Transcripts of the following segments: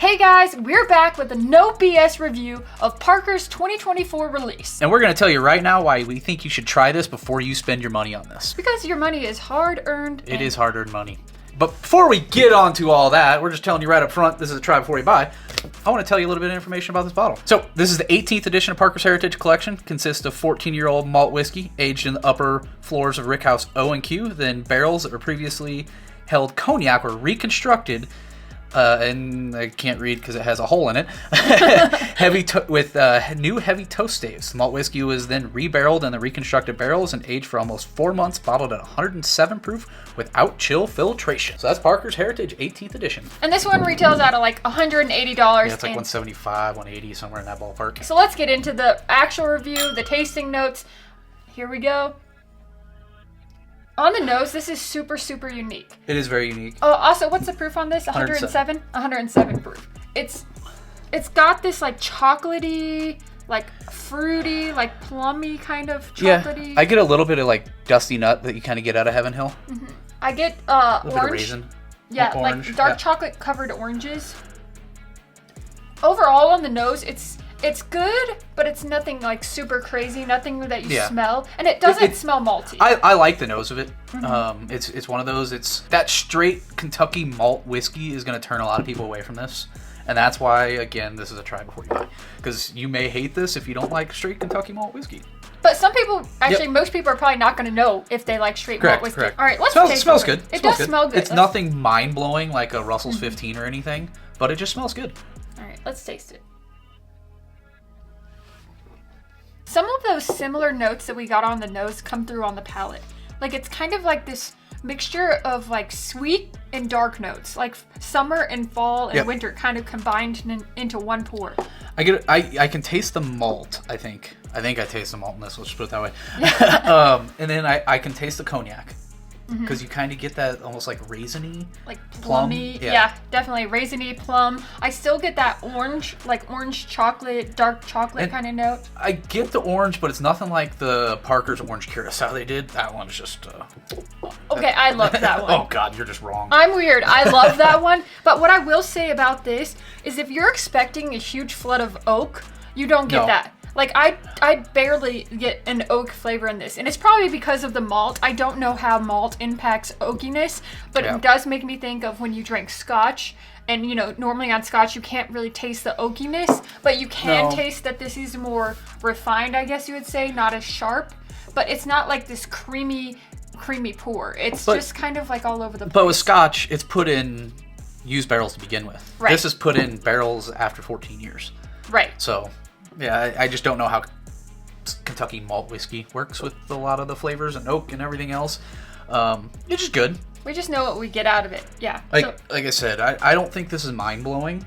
Hey guys, we're back with a no BS review of Parker's 2024 release. And we're going to tell you right now why we think you should try this before you spend your money on this. Because your money is hard earned. It is hard earned money. But before we get on to all that, we're just telling you right up front, this is a try before you buy. I want to tell you a little bit of information about this bottle. So this is the 18th edition of Parker's Heritage Collection. Consists of 14-year-old malt whiskey aged in the upper floors of Rickhouses O and Q, then barrels that were previously held cognac were reconstructed. And I can't read because it has a hole in it. With new heavy toast staves. Malt whiskey was then rebarreled in the reconstructed barrels and aged for almost 4 months, bottled at 107 proof without chill filtration. So that's Parker's Heritage 18th edition. And this one retails out at like $180. Yeah, it's like $175, $180, somewhere in that ballpark. So let's get into the actual review, the tasting notes. Here we go. On the nose, this is super, super unique. It is very unique. Oh, also, what's the proof on this? 107? 107 proof. It's got this like chocolatey, like fruity, like plummy kind of chocolatey. Yeah, I get a little bit of like dusty nut that you kind of get out of Heaven Hill. Mm-hmm. I get a little orange. Bit of raisin. Yeah, orange. Like dark chocolate covered oranges. Overall on the nose, it's good, but it's nothing like super crazy, nothing that you smell. And it doesn't smell malty. I like the nose of it. Mm-hmm. It's one of those, it's that straight Kentucky malt whiskey is going to turn a lot of people away from this. And that's why, again, this is a try before you buy. Because you may hate this if you don't like straight Kentucky malt whiskey. But some people, actually, most people are probably not going to know if they like straight malt whiskey. Correct. All right, let's taste it. Smells good. It does smell good. It's nothing mind-blowing like a Russell's 15 or anything, but it just smells good. All right, let's taste it. Some of those similar notes that we got on the nose come through on the palate. Like it's kind of like this mixture of like sweet and dark notes, like summer and fall and winter kind of combined into one pour. I can taste the malt, I think. I taste the malt in this, let's just put it that way. And then I can taste the cognac. Because you kind of get that almost like raisiny, like plummy. Yeah, definitely raisiny, plum. I still get that orange, like orange chocolate, dark chocolate kind of note. I get the orange, but it's nothing like the Parker's Orange Curacao they did. That one's just... okay, I love that one. Oh God, you're just wrong. I'm weird. I love that one. But what I will say about this is if you're expecting a huge flood of oak, you don't get that. Like, I barely get an oak flavor in this. And it's probably because of the malt. I don't know how malt impacts oakiness, but it does make me think of when you drink scotch. And, you know, normally on scotch, you can't really taste the oakiness, but you can taste that this is more refined, I guess you would say, not as sharp. But it's not like this creamy pour. It's just kind of like all over the place. But with scotch, it's put in used barrels to begin with. Right. This is put in barrels after 14 years. Right. So... yeah, I just don't know how Kentucky malt whiskey works with a lot of the flavors and oak and everything else. It's just good. We just know what we get out of it. Yeah. Like I said, I don't think this is mind-blowing.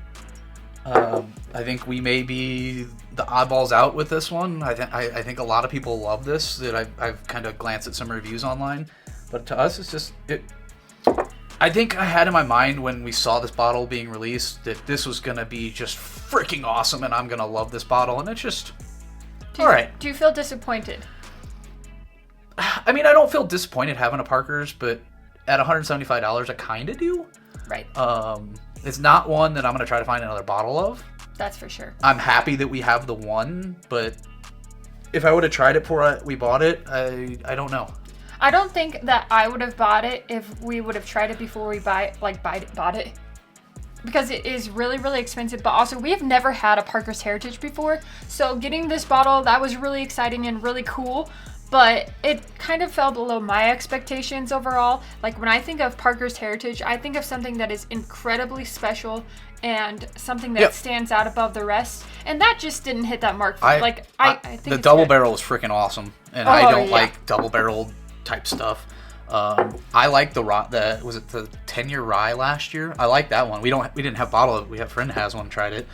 I think we may be the oddballs out with this one. I think a lot of people love this. That I've kind of glanced at some reviews online. But to us, it's just... I think I had in my mind when we saw this bottle being released that this was going to be just freaking awesome and I'm going to love this bottle, and it's just all right. Do you feel disappointed? I mean, I don't feel disappointed having a Parker's, but at $175, I kind of do. Right. It's not one that I'm going to try to find another bottle of. That's for sure. I'm happy that we have the one, but if I would have tried it before we bought it, I don't know. I don't think that I would have bought it if we would have tried it before we bought it. Because it is really, really expensive. But also, we have never had a Parker's Heritage before. So getting this bottle, that was really exciting and really cool. But it kind of fell below my expectations overall. Like when I think of Parker's Heritage, I think of something that is incredibly special and something that stands out above the rest. And that just didn't hit that mark. I think the double barrel is freaking awesome. And I don't like double barreled type stuff. I like was it the 10-year rye last year? I like that one. We didn't have bottle of it. We have a friend that has one, tried it.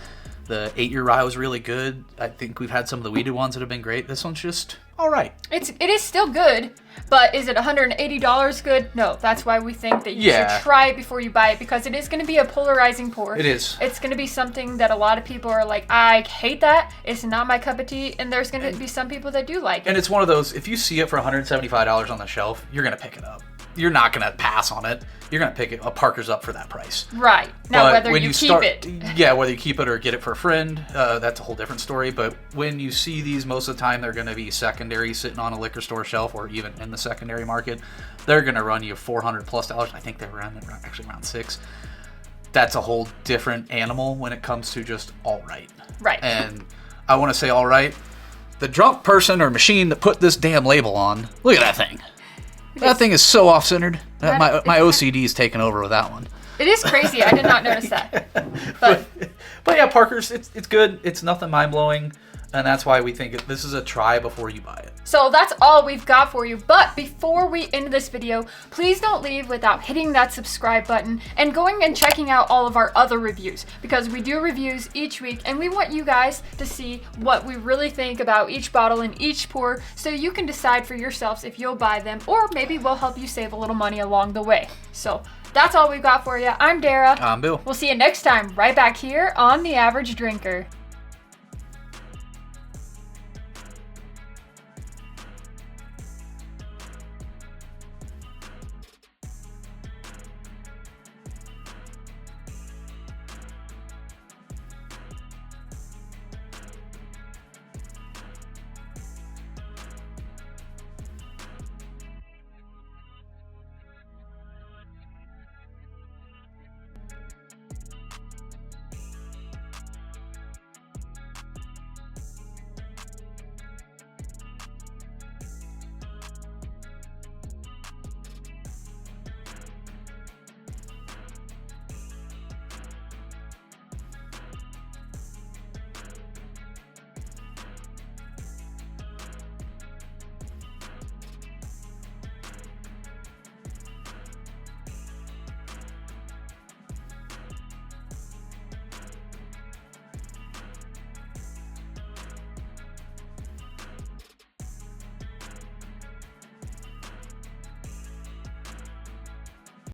The 8-year rye was really good. I think we've had some of the weeded ones that have been great. This one's just all right. It is still good, but is it $180 good? No. That's why we think that you should try it before you buy it, because it is going to be a polarizing pour. It is. It's going to be something that a lot of people are like, I hate that. It's not my cup of tea. And there's going to be some people that do like it. And it's one of those, if you see it for $175 on the shelf, you're going to pick it up. you're not going to pass on it. You're going to pick it. A Parker's up for that price. Right. Now, but whether when you keep start, it. Yeah, whether you keep it or get it for a friend, that's a whole different story. But when you see these, most of the time, they're going to be secondary, sitting on a liquor store shelf or even in the secondary market. They're going to run you $400+. I think they're around $6. That's a whole different animal when it comes to just all right. Right. And I want to say all right. The drunk person or machine that put this damn label on, look at that thing. That thing is so off-centered. My OCD is taking over with that one. It is crazy. I did not notice that. But yeah, Parker's, it's good. It's nothing mind-blowing. And that's why we think this is a try before you buy it. So that's all we've got for you. But before we end this video, please don't leave without hitting that subscribe button and going and checking out all of our other reviews, because we do reviews each week and we want you guys to see what we really think about each bottle and each pour, so you can decide for yourselves if you'll buy them, or maybe we'll help you save a little money along the way. So that's all we've got for you. I'm Dara. I'm Bill. We'll see you next time right back here on The Average Drinker.